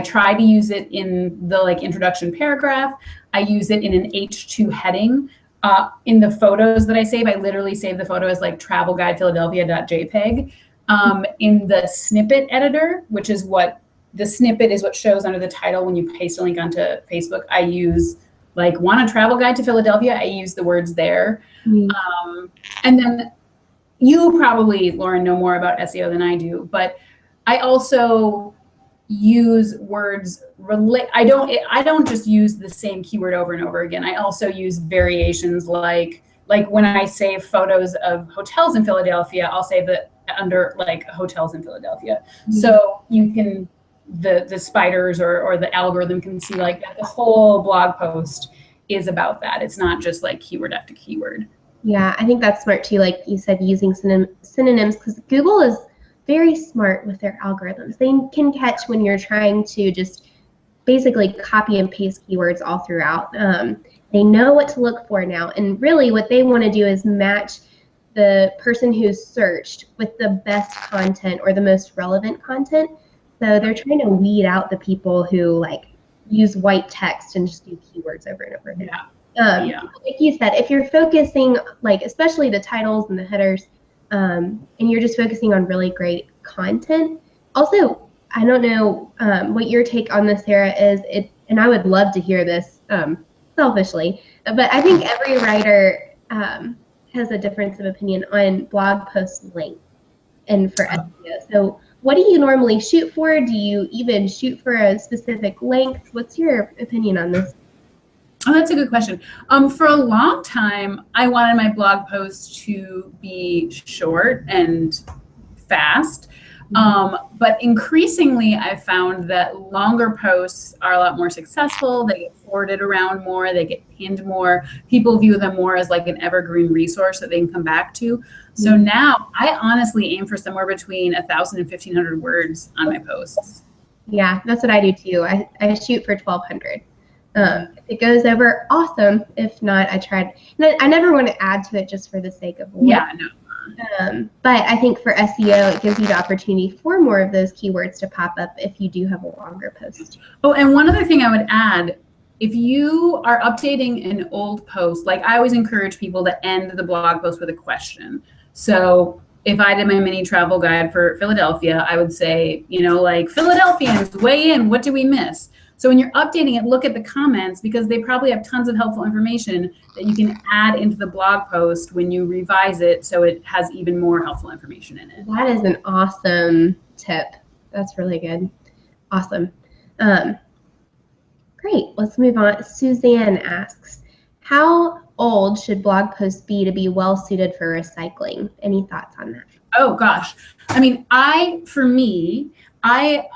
try to use it in the introduction paragraph. I use it in an H2 heading. In the photos that I save, I literally save the photo as travel guide Philadelphia.jpg. In the snippet editor, which is what the snippet is, what shows under the title when you paste a link onto Facebook, I use want a travel guide to Philadelphia. I use the words there. And then you probably, Lauren, know more about SEO than I do, but I also use words I don't just use the same keyword over and over again. I also use variations like when I save photos of hotels in Philadelphia, I'll save it under hotels in Philadelphia. So you can the spiders or the algorithm can see that the whole blog post is about that. It's not just keyword after keyword. Yeah, I think that's smart too. Like you said, using synonyms, because Google is very smart with their algorithms. They can catch when you're trying to just basically copy and paste keywords all throughout. They know what to look for now. And really what they want to do is match the person who's searched with the best content or the most relevant content. So they're trying to weed out the people who use white text and just do keywords over and over again. Like you said, if you're focusing, especially the titles and the headers, and you're just focusing on really great content. Also, I don't know what your take on this, Sarah, is. and I would love to hear this selfishly, but I think every writer has a difference of opinion on blog post length and for SEO. So what do you normally shoot for? Do you even shoot for a specific length? What's your opinion on this? Oh, that's a good question. For a long time, I wanted my blog posts to be short and fast. But increasingly, I found that longer posts are a lot more successful. They get forwarded around more, they get pinned more. People view them more as like an evergreen resource that they can come back to. So now I honestly aim for somewhere between 1,000 and 1,500 words on my posts. Yeah, that's what I do too. I shoot for 1,200. If it goes over, awesome. If not, I tried. I never want to add to it just for the sake of work. Yeah, no. But I think for SEO, it gives you the opportunity for more of those keywords to pop up if you do have a longer post. Oh, and one other thing I would add, if you are updating an old post, like I always encourage people to end the blog post with a question. So if I did my mini travel guide for Philadelphia, I would say, you know, like, Philadelphians, weigh in, what do we miss? So when you're updating it, look at the comments, because they probably have tons of helpful information that you can add into the blog post when you revise it, so it has even more helpful information in it. That is an awesome tip. That's really good. Awesome. Great. Let's move on. Suzanne asks, how old should blog posts be to be well suited for recycling? Any thoughts on that? Oh gosh. I mean, I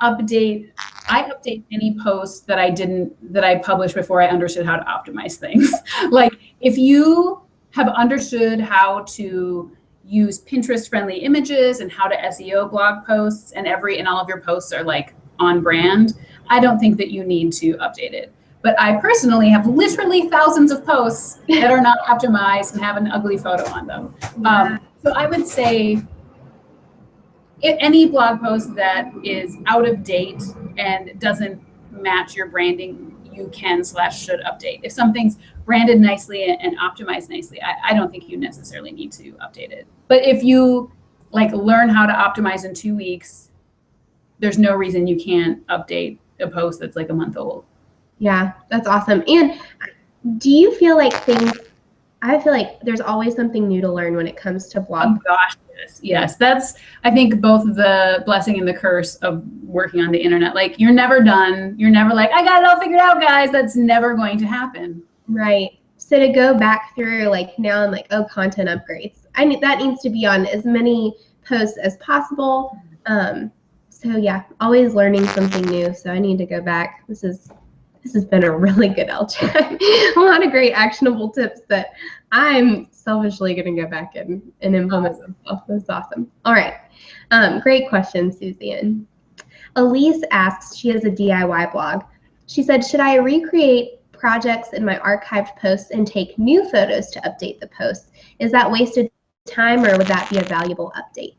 update any post that I published before I understood how to optimize things. Like, if you have understood how to use Pinterest friendly images and how to SEO blog posts, and all of your posts are like on brand, I don't think that you need to update it. But I personally have literally thousands of posts that are not optimized and have an ugly photo on them. So I would say, any blog post that is out of date and doesn't match your branding, you can/should update. If something's branded nicely and optimized nicely, I don't think you necessarily need to update it. But if you like learn how to optimize in 2 weeks, there's no reason you can't update a post that's like a month old. Yeah, that's awesome. And do you feel like I feel like there's always something new to learn when it comes to blog. Oh gosh, yes. That's, I think, both the blessing and the curse of working on the internet. Like, you're never done. You're never like, I got it all figured out, guys. That's never going to happen. Right. So to go back through, like, now I'm like, oh, content upgrades. That needs to be on as many posts as possible. So yeah, always learning something new. So I need to go back. This has been a really good Ellechat. A lot of great actionable tips that I'm selfishly going to go back and implement myself. That's awesome. All right. Great question, Suzanne. Elise asks, she has a DIY blog. She said, should I recreate projects in my archived posts and take new photos to update the posts? Is that wasted time, or would that be a valuable update?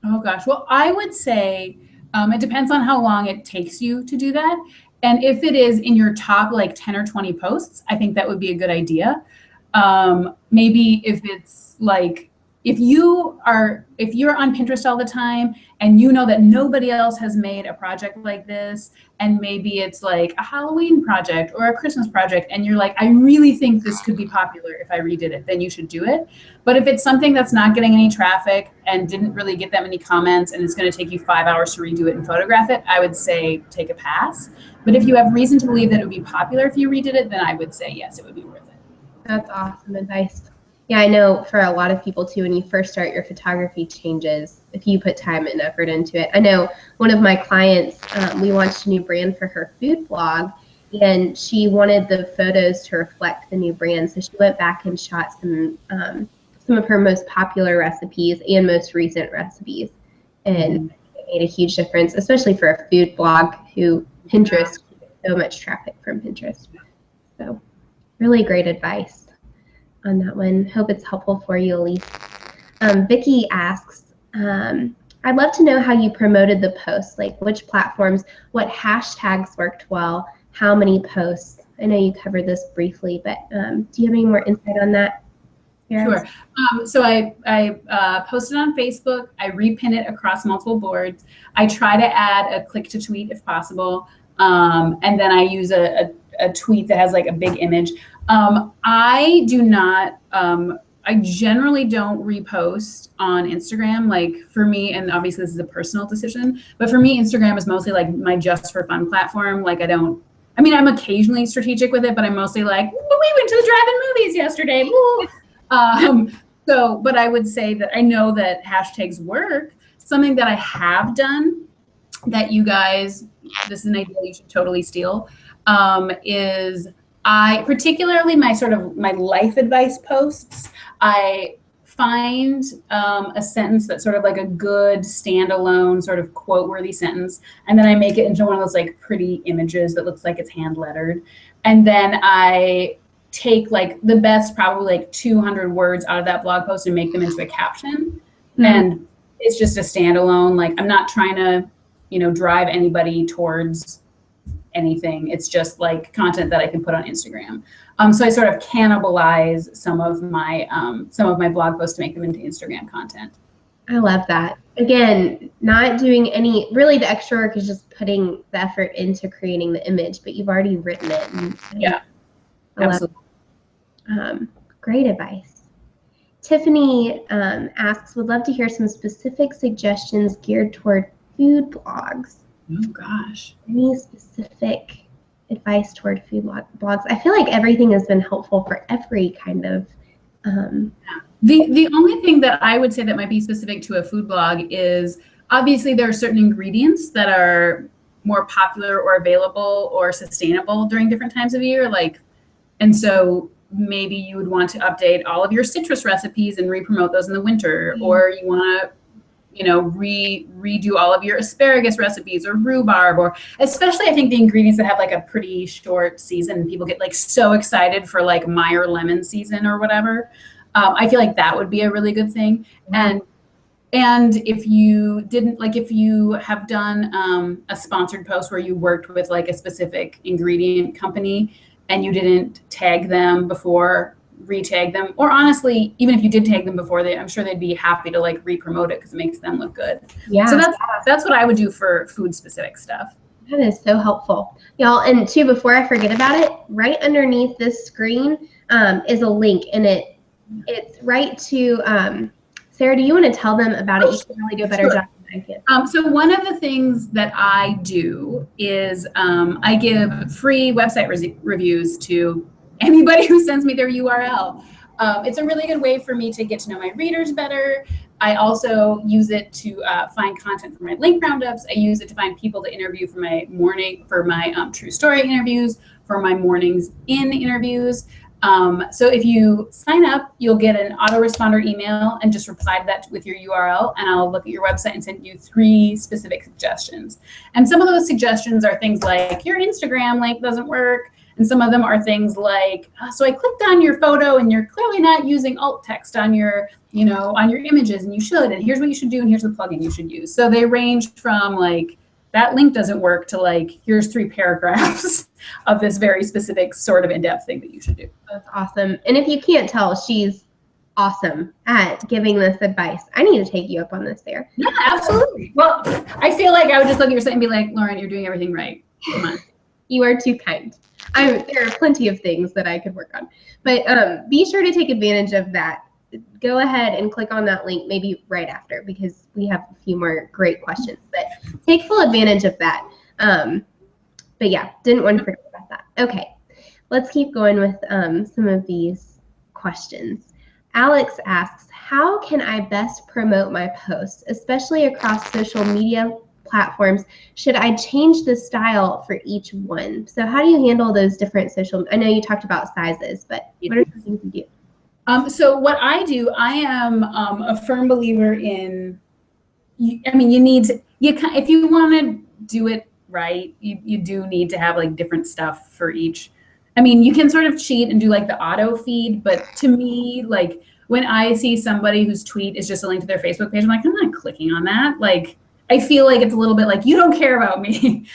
Oh gosh. Well, I would say it depends on how long it takes you to do that. And if it is in your top like 10 or 20 posts, I think that would be a good idea. Maybe if it's like, if you're on Pinterest all the time and you know that nobody else has made a project like this, and maybe it's like a Halloween project or a Christmas project, and you're like, I really think this could be popular if I redid it, then you should do it. But if it's something that's not getting any traffic and didn't really get that many comments, and it's going to take you 5 hours to redo it and photograph it, I would say take a pass. But if you have reason to believe that it would be popular if you redid it, then I would say yes, it would be worth it. That's awesome advice. Yeah, I know for a lot of people too, when you first start, your photography changes if you put time and effort into it. I know one of my clients, we launched a new brand for her food blog, and she wanted the photos to reflect the new brand. So she went back and shot some of her most popular recipes and most recent recipes. And it made a huge difference, especially for a food blog who Pinterest, so much traffic from Pinterest. So really great advice on that one. Hope it's helpful for you, Elise. Vicky asks, I'd love to know how you promoted the posts, like which platforms, what hashtags worked well, how many posts. I know you covered this briefly, but do you have any more insight on that? Sure. So I posted on Facebook. I repin it across multiple boards. I try to add a click to tweet if possible. And then I use a tweet that has like a big image. I do not, I generally don't repost on Instagram. Like for me, and obviously this is a personal decision, but for me, Instagram is mostly like my just for fun platform. Like I mean, I'm occasionally strategic with it, but I'm mostly like, we went to the drive-in movies yesterday. But I would say that I know that hashtags work. Something that I have done that you guys, this is an idea you should totally steal, is particularly my life advice posts, I find a sentence that's sort of like a good standalone sort of quote-worthy sentence, and then I make it into one of those like pretty images that looks like it's hand lettered, and then I take like the best probably like 200 words out of that blog post and make them into a caption. And it's just a standalone, like I'm not trying to, drive anybody towards anything. It's just like content that I can put on Instagram. So I sort of cannibalize some of my blog posts to make them into Instagram content. I love that. Again, not doing really the extra work is just putting the effort into creating the image, but you've already written it. Yeah, absolutely. Great advice. Tiffany asks, would love to hear some specific suggestions geared toward food blogs. Oh gosh. Any specific advice toward food blogs? I feel like everything has been helpful for every kind of. The only thing that I would say that might be specific to a food blog is obviously there are certain ingredients that are more popular or available or sustainable during different times of year. And so maybe you would want to update all of your citrus recipes and re-promote those in the winter, or you want to redo all of your asparagus recipes or rhubarb, or especially I think the ingredients that have like a pretty short season, people get like so excited for like Meyer lemon season or whatever. I feel like that would be a really good thing. And if you didn't, like if you have done a sponsored post where you worked with like a specific ingredient company and you didn't tag them before, retag them, or honestly, even if you did tag them before, I'm sure they'd be happy to like re-promote it because it makes them look good. Yeah. So that's what I would do for food specific stuff. That is so helpful, y'all. And too, before I forget about it, right underneath this screen is a link, and it's right to Sarah. Do you want to tell them about it? You can really do a better job than I can. So one of the things that I do is I give free website reviews to anybody who sends me their URL. It's a really good way for me to get to know my readers better. I also use it to find content for my link roundups. I use it to find people to interview for my true story interviews, for my mornings in interviews. So if you sign up, you'll get an autoresponder email and just reply to that with your URL, and I'll look at your website and send you 3 specific suggestions. And some of those suggestions are things like your Instagram link doesn't work. And some of them are things like, so I clicked on your photo and you're clearly not using alt text on your, on your images, and you should, and here's what you should do, and here's the plugin you should use. So they range from like, that link doesn't work to like, here's 3 paragraphs of this very specific sort of in-depth thing that you should do. That's awesome. And if you can't tell, she's awesome at giving this advice. I need to take you up on this, Sarah. Yeah, absolutely. Well, I feel like I would just look at your site and be like, Lauren, you're doing everything right. Come on. You are too kind. There are plenty of things that I could work on, but be sure to take advantage of that. Go ahead and click on that link maybe right after, because we have a few more great questions, but take full advantage of that. But yeah, didn't want to forget about that. Okay, let's keep going with some of these questions. Alex asks, how can I best promote my posts, especially across social media platforms? Should I change the style for each one? So how do you handle those different I know you talked about sizes, but what are the things you do? So what I do, I am a firm believer in, you need to, if you want to do it right, you do need to have like different stuff for each. You can sort of cheat and do like the auto feed, but to me, like when I see somebody whose tweet is just a link to their Facebook page, I'm like, I'm not clicking on that. Like, I feel like it's a little bit like, you don't care about me.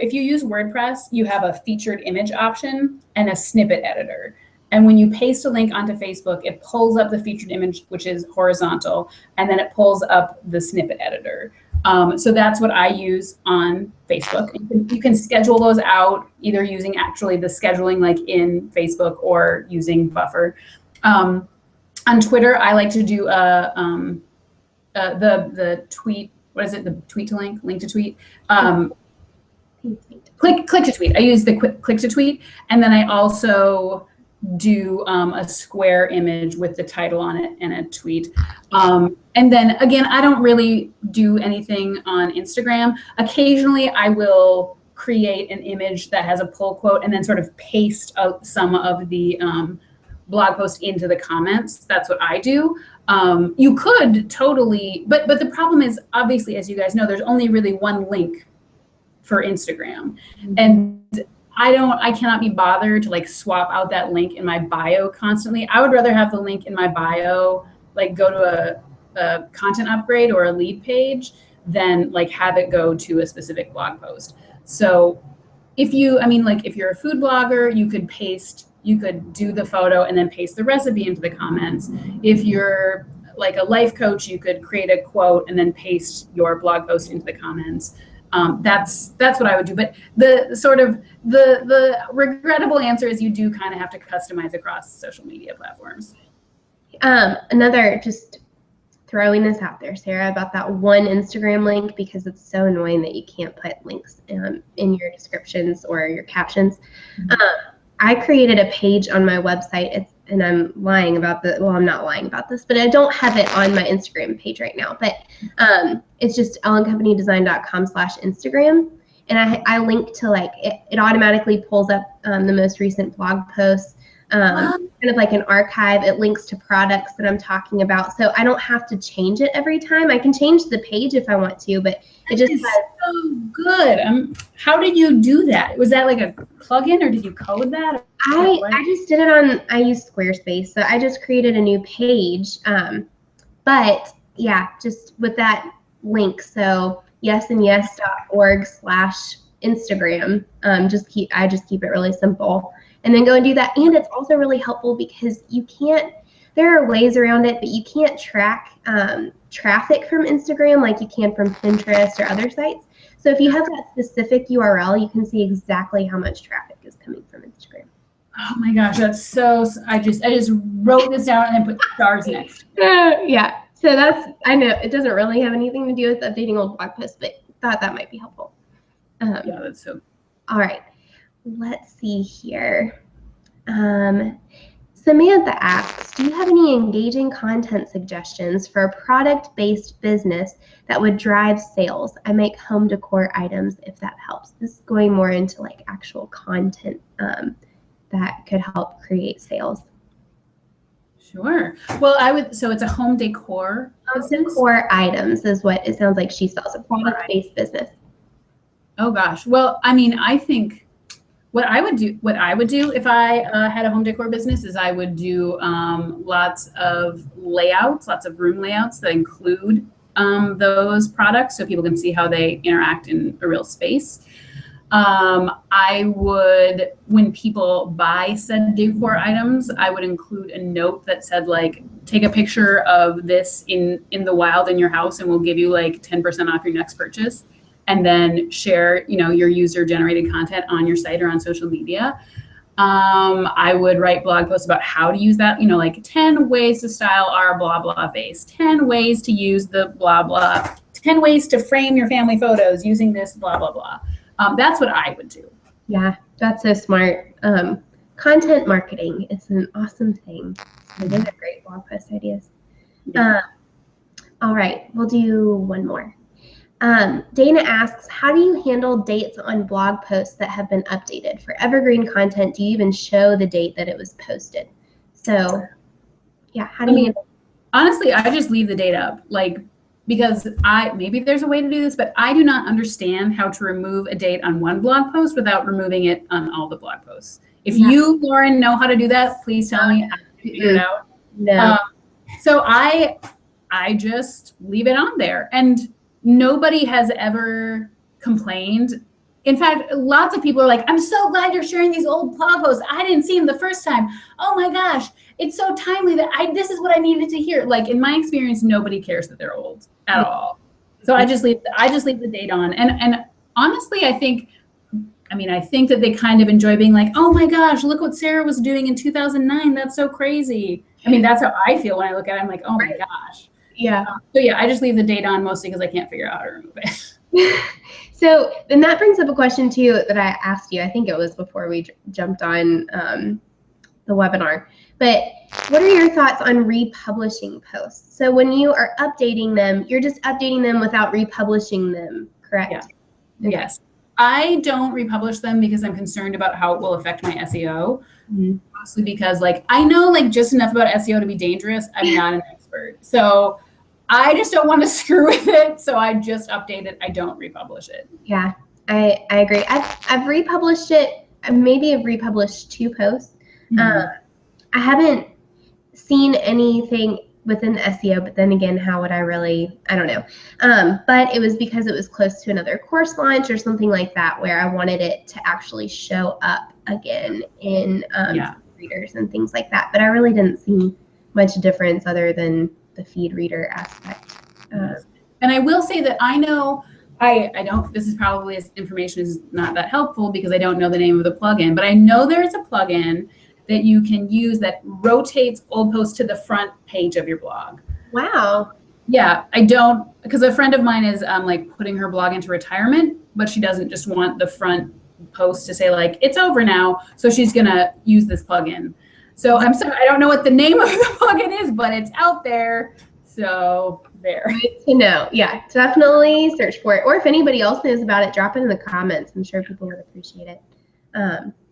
If you use WordPress, you have a featured image option and a snippet editor. And when you paste a link onto Facebook, it pulls up the featured image, which is horizontal, and then it pulls up the snippet editor. So that's what I use on Facebook. You can schedule those out either using actually the scheduling like in Facebook or using Buffer. On Twitter, I like to do the tweet. What is it? The tweet to link to tweet. Click to tweet. I use the click to tweet, and then I also do a square image with the title on it and a tweet. And then again, I don't really do anything on Instagram. Occasionally, I will create an image that has a pull quote and then sort of paste some of the blog post into the comments. That's what I do. You could totally, but the problem is, obviously, as you guys know, there's only really one link for Instagram. And I cannot be bothered to like swap out that link in my bio constantly. I would rather have the link in my bio, like go to a content upgrade or a lead page than like have it go to a specific blog post. So if you're a food blogger, you could do the photo and then paste the recipe into the comments. If you're like a life coach, you could create a quote and then paste your blog post into the comments. That's what I would do. But the regrettable answer is you do kind of have to customize across social media platforms. Another, just throwing this out there, Sarah, about that one Instagram link, because it's so annoying that you can't put links in your descriptions or your captions. I created a page on my website, and I'm lying about I'm not lying about this, but I don't have it on my Instagram page right now, but it's just ellencompanydesign.com/Instagram. And I link to like, it automatically pulls up the most recent blog posts, kind of like an archive. It links to products that I'm talking about. So I don't have to change it every time. I can change the page if I want to, but it just has. So good. How did you do that? Was that like a plugin or did you code that? I just did it I use Squarespace. So I just created a new page. But yeah, just with that link. So yesandyes.org/Instagram. I just keep it really simple and then go and do that. And it's also really helpful because there are ways around it, but you can't track traffic from Instagram like you can from Pinterest or other sites. So if you have that specific URL, you can see exactly how much traffic is coming from Instagram. Oh my gosh, that's so, I just wrote this down and then put stars next. Yeah, so I know it doesn't really have anything to do with updating old blog posts, but thought that might be helpful. Yeah, that's so. All right, let's see here. Samantha asks, do you have any engaging content suggestions for a product-based business that would drive sales? I make home decor items, if that helps. This is going more into like actual content that could help create sales. Sure. Well, so it's a home decor business? Decor items is what it sounds like she sells, a product-based business. Oh gosh. Well, I mean, I think what I would do if I had a home decor business is I would do lots of room layouts that include those products so people can see how they interact in a real space. I would, when people buy said decor items, I would include a note that said like, take a picture of this in the wild in your house and we'll give you like 10% off your next purchase. And then share, your user-generated content on your site or on social media. I would write blog posts about how to use that, like 10 ways to style our blah, blah vase, 10 ways to use the blah, blah, 10 ways to frame your family photos using this blah, blah, blah. That's what I would do. Yeah, that's so smart. Content marketing is an awesome thing. So those are great blog post ideas. Yeah. All right, we'll do one more. Dana asks, how do you handle dates on blog posts that have been updated? For evergreen content, do you even show the date that it was posted? So, yeah, how do you handle? Honestly, I just leave the date up, because maybe there's a way to do this, but I do not understand how to remove a date on one blog post without removing it on all the blog posts. If you, Lauren, know how to do that, please tell me. I can figure it out. No. So I just leave it on there, and nobody has ever complained. In fact, lots of people are like, I'm so glad you're sharing these old blog posts. I didn't see them the first time. Oh my gosh, it's so timely that this is what I needed to hear. Like in my experience, nobody cares that they're old at all. So I just leave the date on. And honestly, I think that they kind of enjoy being like, oh my gosh, look what Sarah was doing in 2009. That's so crazy. I mean, that's how I feel when I look at it. I'm like, oh my gosh. Yeah. So yeah, I just leave the date on mostly because I can't figure out how to remove it. So then that brings up a question too that I asked you. I think it was before we jumped on the webinar. But what are your thoughts on republishing posts? So when you are updating them, you're just updating them without republishing them, correct? Yeah. Okay. Yes. I don't republish them because I'm concerned about how it will affect my SEO. Mostly because like I know like just enough about SEO to be dangerous. I'm not an expert. So I just don't want to screw with it. So I just update it. I don't republish it. Yeah, I agree. I've republished it. Maybe I've republished 2 posts. I haven't seen anything within the SEO, but then again, how would I really, I don't know. But it was because it was close to another course launch or something like that where I wanted it to actually show up again in readers and things like that. But I really didn't see much difference other than the feed reader aspect. And I will say that I know, I don't, this is probably, this information is not that helpful because I don't know the name of the plugin, but I know there's a plugin that you can use that rotates old posts to the front page of your blog. Wow. Yeah, I don't, because a friend of mine is like putting her blog into retirement, but she doesn't just want the front post to say like, it's over now. So she's gonna use this plugin. So I'm sorry, I don't know what the name of the plugin is, but it's out there. So there. Good to know. Yeah, definitely search for it. Or if anybody else knows about it, drop it in the comments. I'm sure people would appreciate it.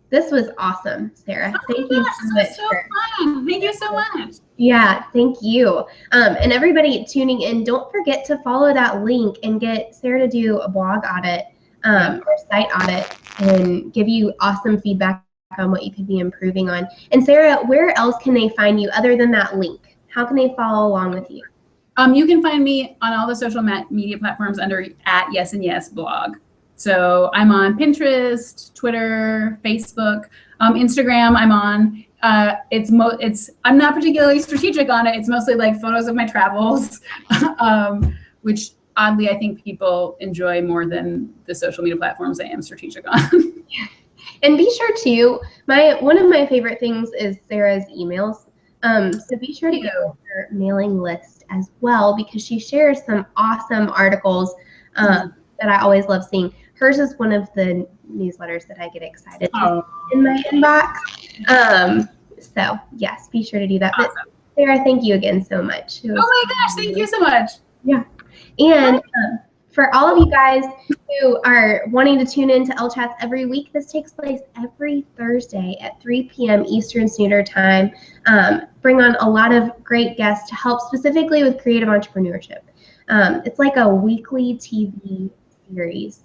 This was awesome, Sarah. Thank you so much. So fun. Thank you so much. Yeah, thank you. And everybody tuning in, don't forget to follow that link and get Sarah to do a blog audit or site audit and give you awesome feedback on what you could be improving on. And Sarah, where else can they find you other than that link? How can they follow along with you? You can find me on all the social media platforms under @YesAndYesBlog. So I'm on Pinterest, Twitter, Facebook, Instagram. I'm on. I'm not particularly strategic on it. It's mostly like photos of my travels, which oddly I think people enjoy more than the social media platforms I am strategic on. And be sure to one of my favorite things is Sarah's emails. So be sure to get on her mailing list as well because she shares some awesome articles that I always love seeing. Hers is one of the newsletters that I get excited to in my inbox. So yes, be sure to do that. Awesome. But Sarah, thank you again so much. Oh my gosh, thank you so much. Yeah. And for all of you guys who are wanting to tune in to Ellechat every week, this takes place every Thursday at 3 p.m. Eastern Standard Time. Bring on a lot of great guests to help specifically with creative entrepreneurship. It's like a weekly TV series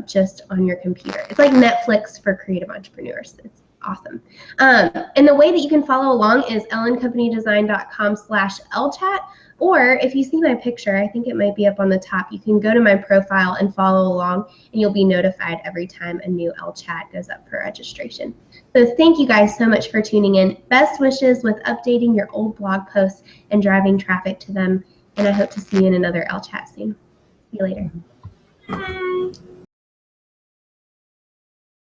just on your computer. It's like Netflix for creative entrepreneurs. It's awesome. And the way that you can follow along is ellencompanydesign.com/Ellechat. Or if you see my picture, I think it might be up on the top, you can go to my profile and follow along and you'll be notified every time a new Ellechat goes up for registration. So thank you guys so much for tuning in. Best wishes with updating your old blog posts and driving traffic to them. And I hope to see you in another Ellechat soon. See you later. Bye.